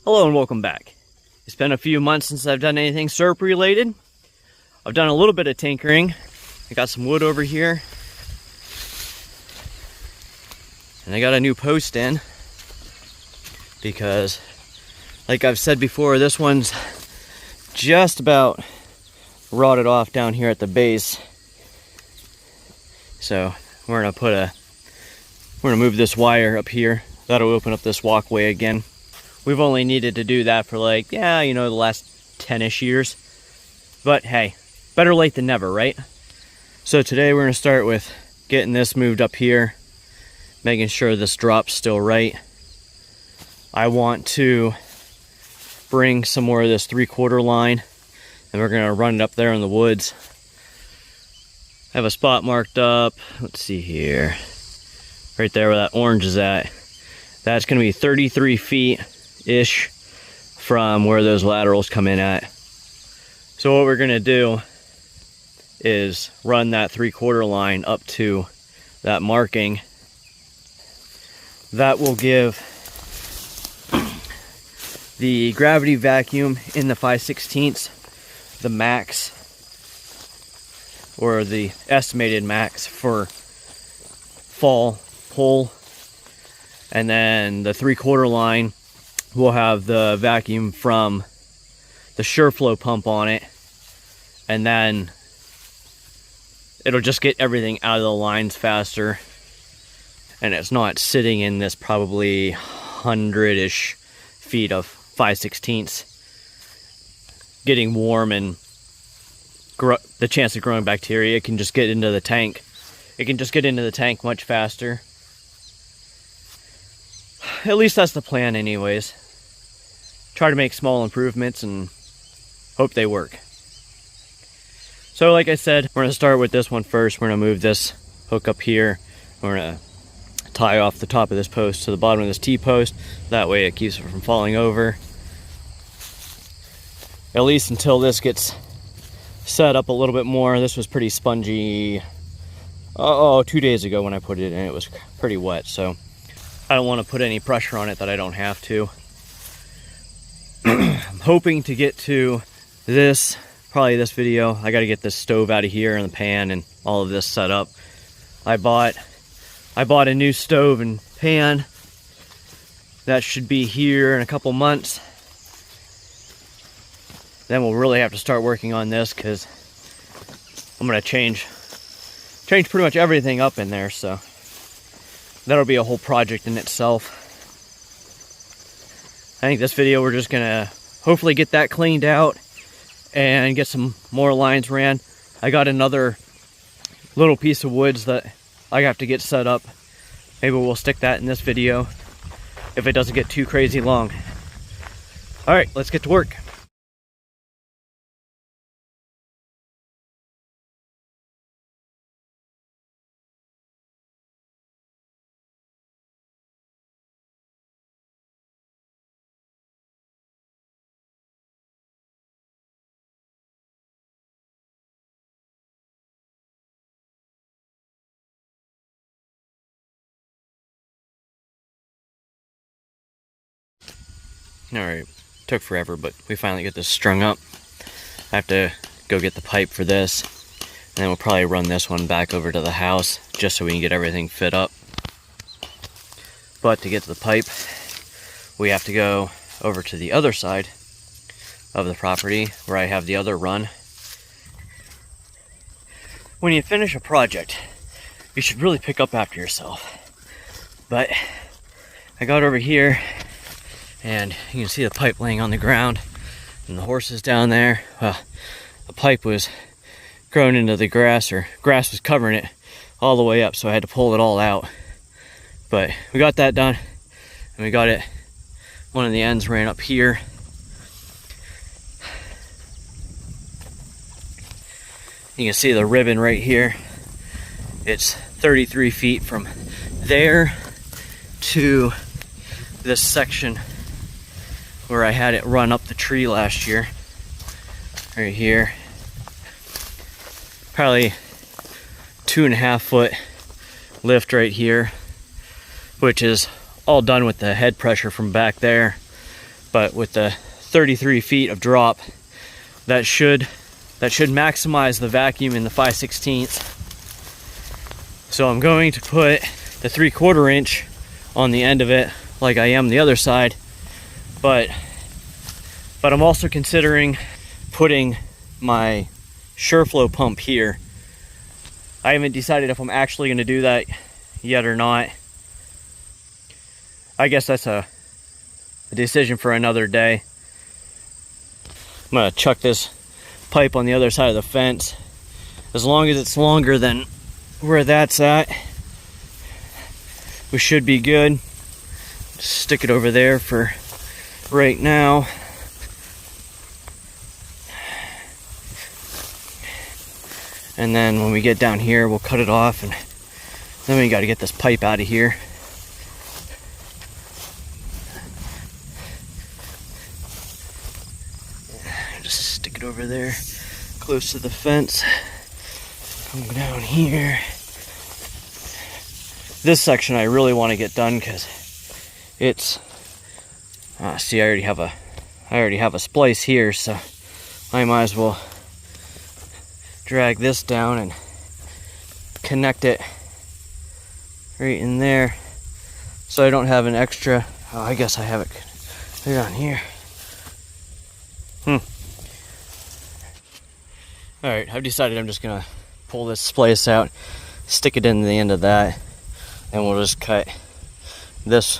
Hello and welcome back. It's been a few months since I've done anything SERP related. I've done a little bit of tinkering. I got some wood over here. And I got a new post in because, like I've said before, this one's just about rotted off down here at the base. So we're gonna move this wire up here. That'll open up this walkway again. We've only needed to do that for the last 10-ish years. But hey, better late than never, right? So today we're gonna start with getting this moved up here, making sure this drop's still right. I want to bring some more of this 3/4 line, and we're gonna run it up there in the woods. I have a spot marked up. Let's see here. Right there where that orange is at. That's gonna be 33 feet-ish from where those laterals come in at. So what we're gonna do is run that 3/4 line up to that marking. That will give the gravity vacuum in the 5/16 the max, or the estimated max for fall pull, and then the 3/4 line will have the vacuum from the SureFlow pump on it, and then it'll just get everything out of the lines faster, and it's not sitting in this probably 100-ish feet of 5/16 getting warm, and the chance of growing bacteria. It can just get into the tank. It can just get into the tank much faster. At least that's the plan anyways. Try to make small improvements and hope they work. So like I said, we're gonna start with this one first. We're gonna move this hook up here. We're gonna tie off the top of this post to the bottom of this T-post. That way it keeps it from falling over. At least until this gets set up a little bit more. This was pretty spongy 2 days ago when I put it in. It was pretty wet, so I don't want to put any pressure on it that I don't have to. I'm hoping to get to this, probably this video. I got to get this stove out of here and the pan and all of this set up. I bought a new stove and pan. That should be here in a couple months. Then we'll really have to start working on this, because I'm gonna change pretty much everything up in there, so that'll be a whole project in itself. I think this video we're just gonna hopefully get that cleaned out and get some more lines ran. I got another little piece of woods that I have to get set up. Maybe we'll stick that in this video if it doesn't get too crazy long. All right, let's get to work. Alright, took forever, but we finally get this strung up. I have to go get the pipe for this, and then we'll probably run this one back over to the house just so we can get everything fit up. But to get to the pipe, we have to go over to the other side of the property where I have the other run. When you finish a project, you should really pick up after yourself. But I got over here, and you can see the pipe laying on the ground and the horses down there. Well, the pipe was growing into the grass, or grass was covering it all the way up, so I had to pull it all out. But we got that done, and we got it, one of the ends ran up here. You can see the ribbon right here. It's 33 feet from there to this section where I had it run up the tree last year. Right here. Probably 2.5 foot lift right here, which is all done with the head pressure from back there. But with the 33 feet of drop, that should maximize the vacuum in the 5/16. So I'm going to put the 3/4 inch on the end of it like I am the other side, but I'm also considering putting my SureFlow pump here. I haven't decided if I'm actually going to do that yet or not. I guess that's a decision for another day. I'm going to chuck this pipe on the other side of the fence. As long as it's longer than where that's at, we should be good. Just stick it over there for right now. And then when we get down here, we'll cut it off, and then we got to get this pipe out of here. Just stick it over there, close to the fence. Come down here. This section I really want to get done because it's. See, I already have a splice here, so I might as well drag this down and connect it right in there, so I don't have an extra. Oh, I guess I have it down here. Alright, I've decided I'm just gonna pull this splice out, stick it in the end of that, and we'll just cut this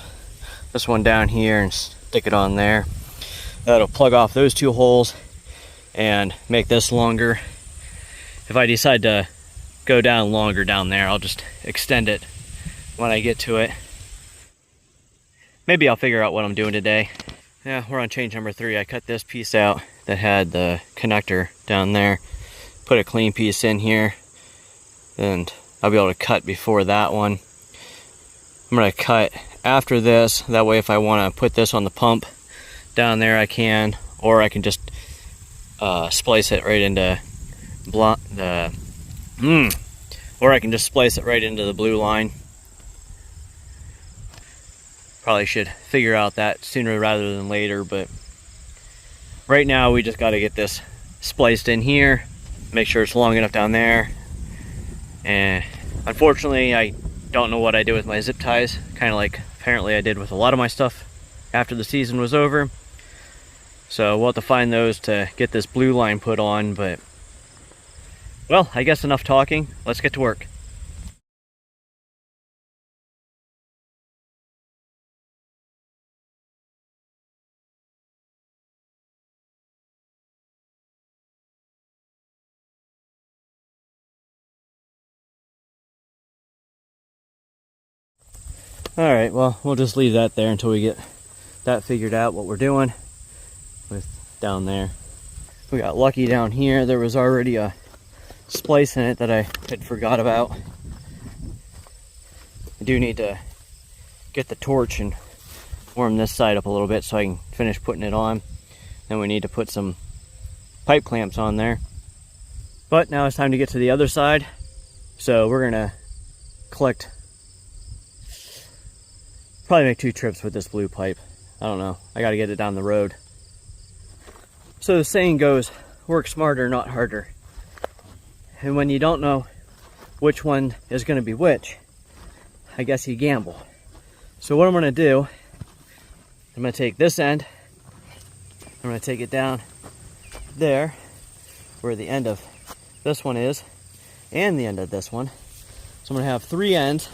one down here and stick it on there. That'll plug off those two holes and make this longer. If I decide to go down longer down there, I'll just extend it when I get to it. Maybe I'll figure out what I'm doing today. Yeah, we're on change number 3. I cut this piece out that had the connector down there. Put a clean piece in here, and I'll be able to cut before that one. I'm going to cut after this. That way if I want to put this on the pump down there, I can. Or I can just splice it right into or I can just splice it right into the blue line. Probably should figure out that sooner rather than later, but right now we just got to get this spliced in here, make sure it's long enough down there. And unfortunately I don't know what I did with my zip ties, kind of like apparently I did with a lot of my stuff after the season was over. So we'll have to find those to get this blue line put on, but well, I guess enough talking. Let's get to work. Alright, well, we'll just leave that there until we get that figured out, what we're doing with down there. We got lucky down here. There was already a splice in it that I had forgot about. I do need to get the torch and warm this side up a little bit so I can finish putting it on. Then we need to put some pipe clamps on there. But now it's time to get to the other side. So we're gonna collect, probably make 2 trips with this blue pipe. I don't know, I gotta get it down the road. So the saying goes, work smarter, not harder. And when you don't know which one is going to be which, I guess you gamble. So what I'm going to do, I'm going to take this end, I'm going to take it down there, where the end of this one is, and the end of this one. So I'm going to have 3 ends,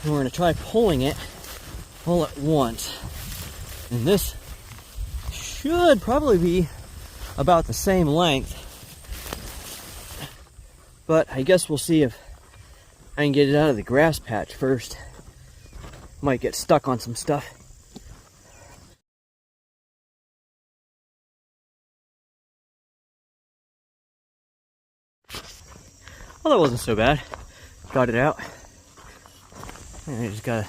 and we're going to try pulling it all at once. And this should probably be about the same length. But I guess we'll see if I can get it out of the grass patch first. Might get stuck on some stuff. Well, that wasn't so bad. Got it out. And I just gotta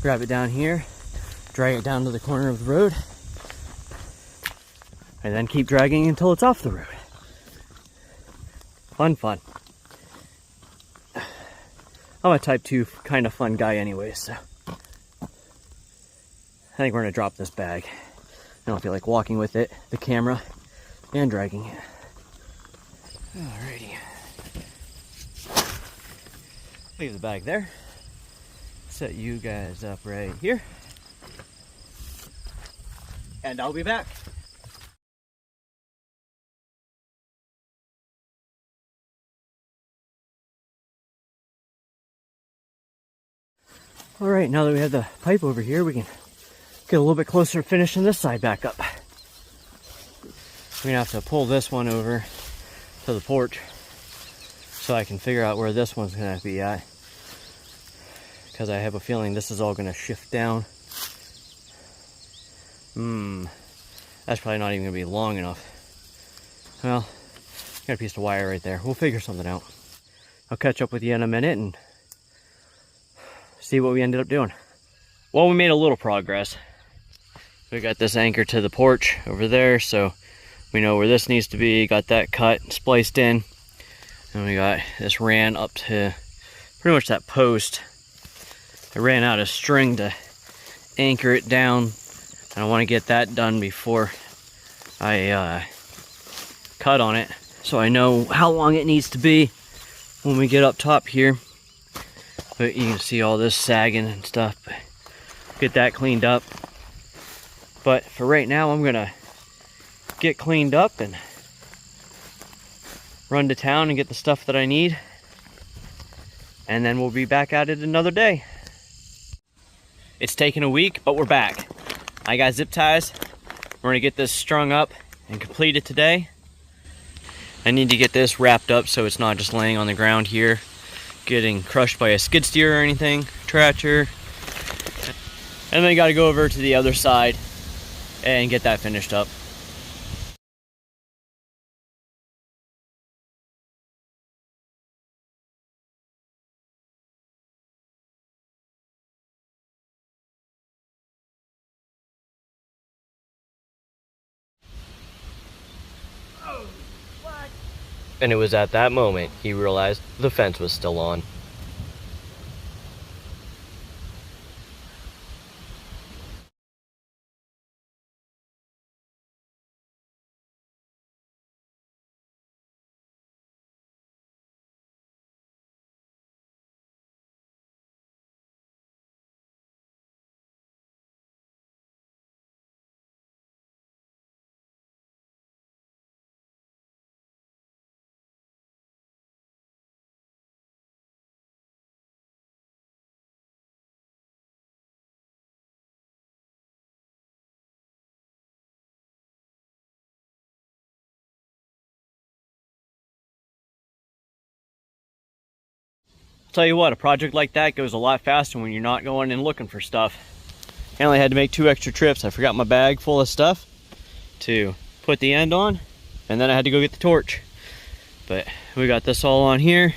grab it down here, drag it down to the corner of the road, and then keep dragging until it's off the road. Fun. I'm a type 2 kind of fun guy anyway, so I think we're gonna drop this bag. I don't feel like walking with it, the camera, and dragging it. Alrighty. Leave the bag there. Set you guys up right here. And I'll be back. Alright, now that we have the pipe over here, we can get a little bit closer to finishing this side back up. We're gonna have to pull this one over to the porch so I can figure out where this one's gonna be at, because I have a feeling this is all gonna shift down. That's probably not even gonna be long enough. Well, got a piece of wire right there. We'll figure something out. I'll catch up with you in a minute and see what we ended up doing. Well, we made a little progress. We got this anchor to the porch over there, so we know where this needs to be. Got that cut and spliced in. And we got this ran up to pretty much that post. I ran out of string to anchor it down. And I want to get that done before I cut on it, so I know how long it needs to be when we get up top here. But you can see all this sagging and stuff. Get that cleaned up. But for right now, I'm gonna get cleaned up and run to town and get the stuff that I need. And then we'll be back at it another day. It's taken a week, but we're back. I got zip ties. We're gonna get this strung up and complete it today. I need to get this wrapped up so it's not just laying on the ground here, getting crushed by a skid steer or anything, tractor. And then I gotta go over to the other side and get that finished up. And it was at that moment he realized the fence was still on. Tell you what, a project like that goes a lot faster when you're not going and looking for stuff. I only had to make 2 extra trips. I forgot my bag full of stuff to put the end on, and then I had to go get the torch. But we got this all on here,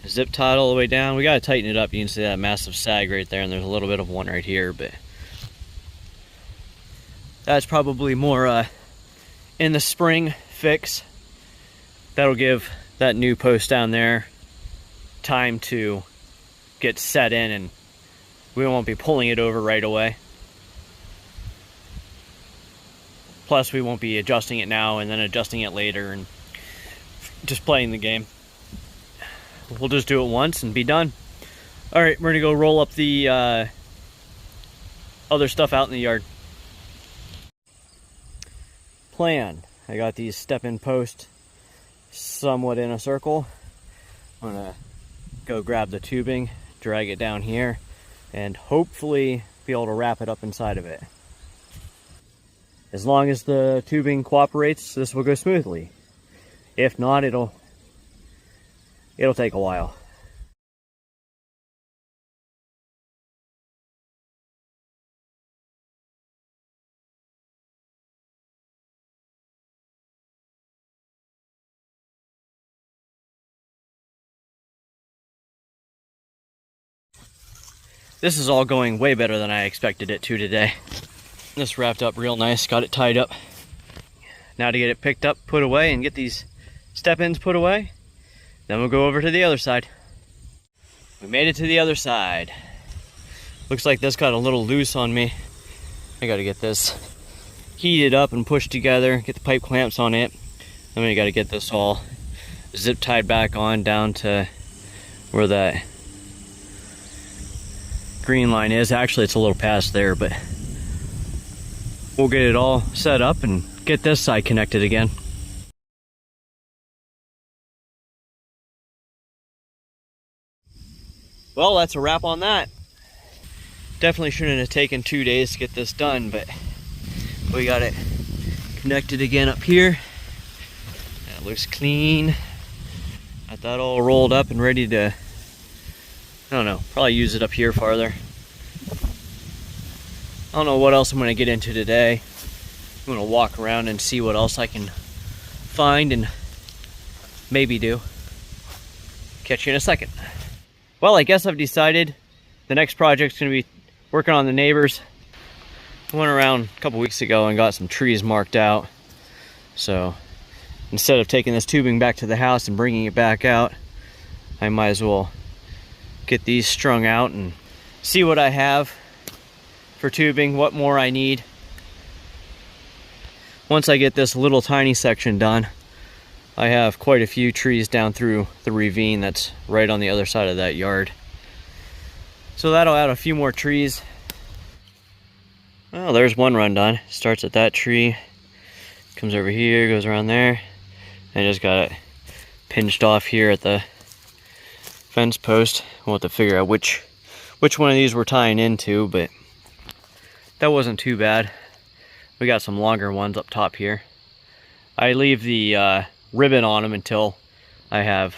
zip tied all the way down. We got to tighten it up. You can see that massive sag right there, and there's a little bit of one right here, but that's probably more in the spring fix. That'll give that new post down there time to get set in, and we won't be pulling it over right away. Plus we won't be adjusting it now and then adjusting it later and just playing the game. We'll just do it once and be done. Alright, we're gonna go roll up the other stuff out in the yard. Plan. I got these step-in posts somewhat in a circle. I'm gonna go grab the tubing, drag it down here, and hopefully be able to wrap it up inside of it. As long as the tubing cooperates, this will go smoothly. If not, it'll take a while. This is all going way better than I expected it to today. This wrapped up real nice, got it tied up. Now to get it picked up, put away, and get these step-ins put away, then we'll go over to the other side. We made it to the other side. Looks like this got a little loose on me. I gotta get this heated up and pushed together, get the pipe clamps on it. Then we got to get this all zip tied back on down to where that green line is. Actually, it's a little past there, but we'll get it all set up and get this side connected again. Well, that's a wrap on that. Definitely shouldn't have taken 2 days to get this done, but we got it connected again up here. That looks clean. Got that all rolled up and ready to, I don't know, probably use it up here farther. I don't know what else I'm going to get into today. I'm going to walk around and see what else I can find and maybe do. Catch you in a second. Well, I guess I've decided the next project's going to be working on the neighbors. I went around a couple weeks ago and got some trees marked out. So instead of taking this tubing back to the house and bringing it back out, I might as well get these strung out and see what I have for tubing, what more I need. Once I get this little tiny section done, I have quite a few trees down through the ravine that's right on the other side of that yard. So that'll add a few more trees. Well, there's one run done. Starts at that tree, comes over here, goes around there, and just got it pinched off here at the fence post. We'll have to figure out which one of these we're tying into, but that wasn't too bad. We got some longer ones up top here. I leave the ribbon on them until I have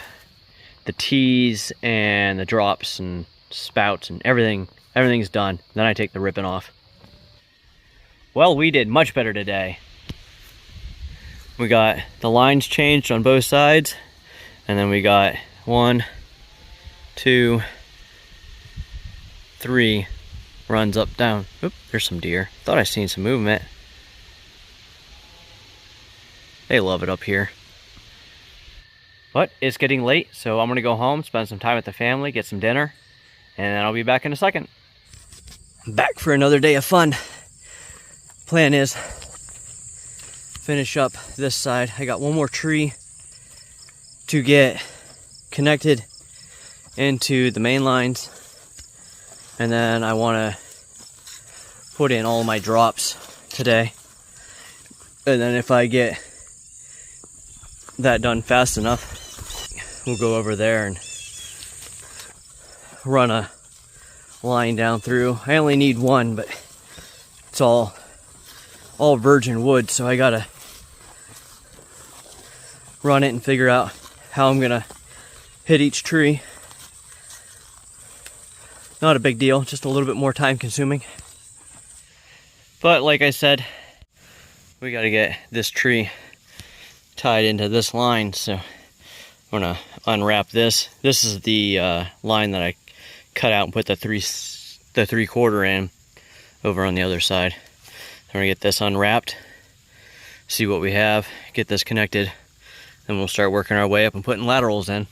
the tees and the drops and spouts and everything's done. Then I take the ribbon off. Well, we did much better today. We got the lines changed on both sides, and then we got 1, 2, 3 runs up down. Oop, there's some deer. Thought I seen some movement. They love it up here. But it's getting late, so I'm gonna go home, spend some time with the family, get some dinner, and then I'll be back in a second. I'm back for another day of fun. Plan is finish up this side. I got one more tree to get connected into the main lines, and then I want to put in all my drops today. And then if I get that done fast enough, we'll go over there and run a line down through. I only need one, but it's all virgin wood, so I gotta run it and figure out how I'm gonna hit each tree. Not a big deal, just a little bit more time consuming. But like I said, we gotta get this tree tied into this line, so I'm gonna unwrap this. This is the line that I cut out and put the 3/4 in over on the other side. I'm gonna get this unwrapped, see what we have, get this connected, then we'll start working our way up and putting laterals in.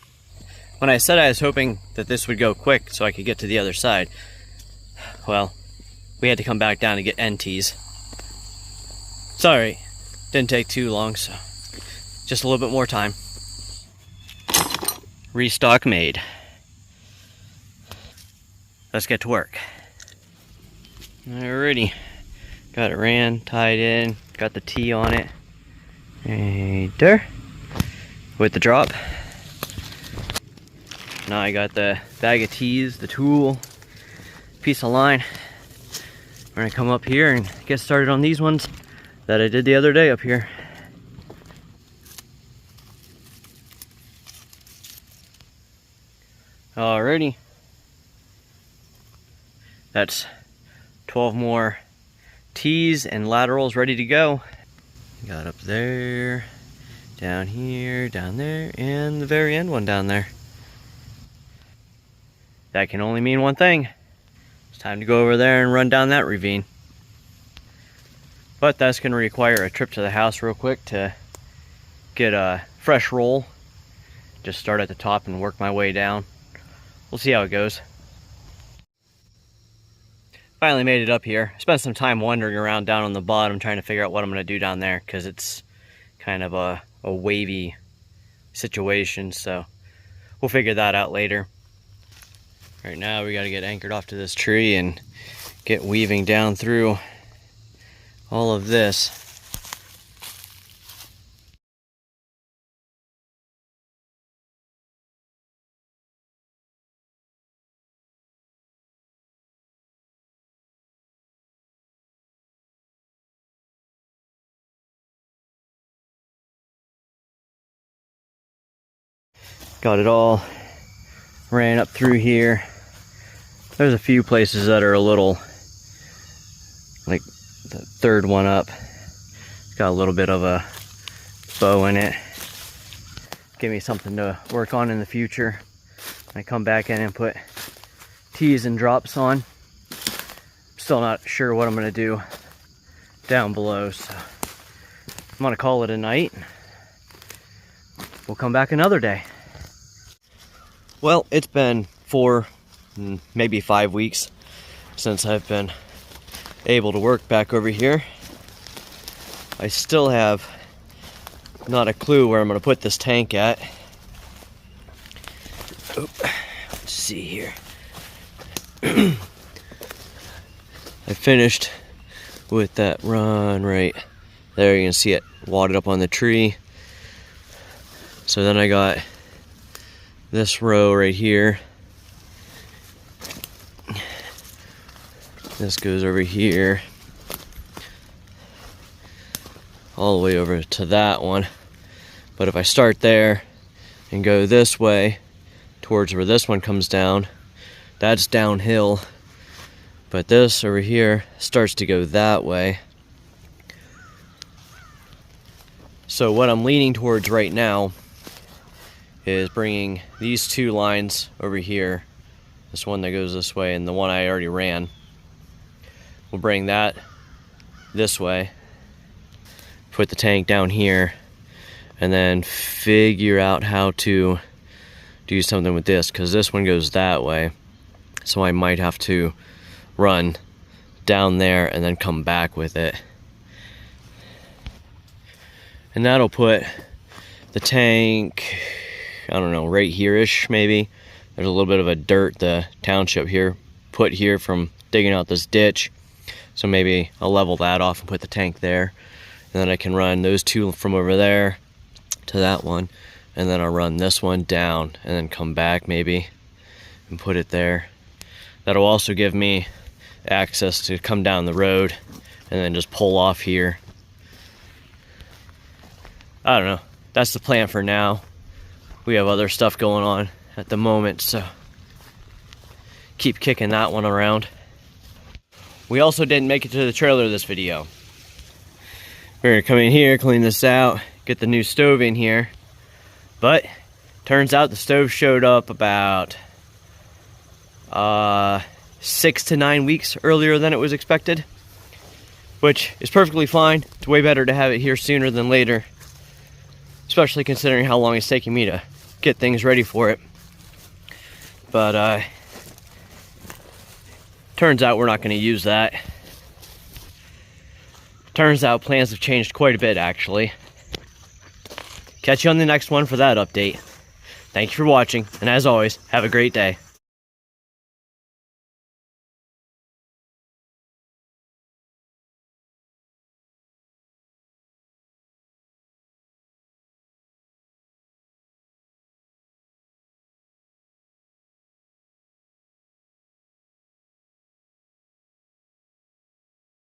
When I said I was hoping that this would go quick so I could get to the other side, well, we had to come back down to get NTs. Sorry, didn't take too long, so just a little bit more time. Restock made. Let's get to work. Alrighty, got it ran, tied in, got the T on it. Right there. With the drop. Now I got the bag of T's, the tool, piece of line. We're gonna come up here and get started on these ones that I did the other day up here. Alrighty. That's 12 more T's and laterals ready to go. Got up there, down here, down there, and the very end one down there. That can only mean one thing. It's time to go over there and run down that ravine. But that's going to require a trip to the house real quick to get a fresh roll. Just start at the top and work my way down. We'll see how it goes. Finally made it up here. I spent some time wandering around down on the bottom trying to figure out what I'm going to do down there because it's kind of a wavy situation, so we'll figure that out later. Right now we got to get anchored off to this tree and get weaving down through all of this. Got it all ran up through here. There's a few places that are a little, like the third one up, it's got a little bit of a bow in it. Give me something to work on in the future. I come back in and put tees and drops on. Still not sure what I'm gonna do down below, so I'm gonna call it a night. We'll come back another day. Well, it's been 4, maybe 5 weeks since I've been able to work back over here. I still have not a clue where I'm going to put this tank at. Oh, let's see here. I finished with that run right there. You can see it wadded up on the tree. So then I got this row right here. This goes over here, all the way over to that one. But if I start there and go this way towards where this one comes down, that's downhill. But this over here starts to go that way. So what I'm leaning towards right now is bringing these 2 lines over here, this one that goes this way and the one I already ran. We'll bring that this way, put the tank down here, and then figure out how to do something with this, because this one goes that way. So I might have to run down there and then come back with it. And that'll put the tank, I don't know, right here-ish maybe. There's a little bit of a dirt the township here put here from digging out this ditch. So maybe I'll level that off and put the tank there. And then I can run those 2 from over there to that one. And then I'll run this one down and then come back maybe and put it there. That'll also give me access to come down the road and then just pull off here. I don't know. That's the plan for now. We have other stuff going on at the moment, so keep kicking that one around. We also didn't make it to the trailer this video. We're gonna come in here, clean this out, get the new stove in here. But turns out the stove showed up about 6 to 9 weeks earlier than it was expected, which is perfectly fine. It's way better to have it here sooner than later, especially considering how long it's taking me to get things ready for it. But turns out we're not going to use that. Turns out plans have changed quite a bit, actually. Catch you on the next one for that update. Thank you for watching, and as always, have a great day.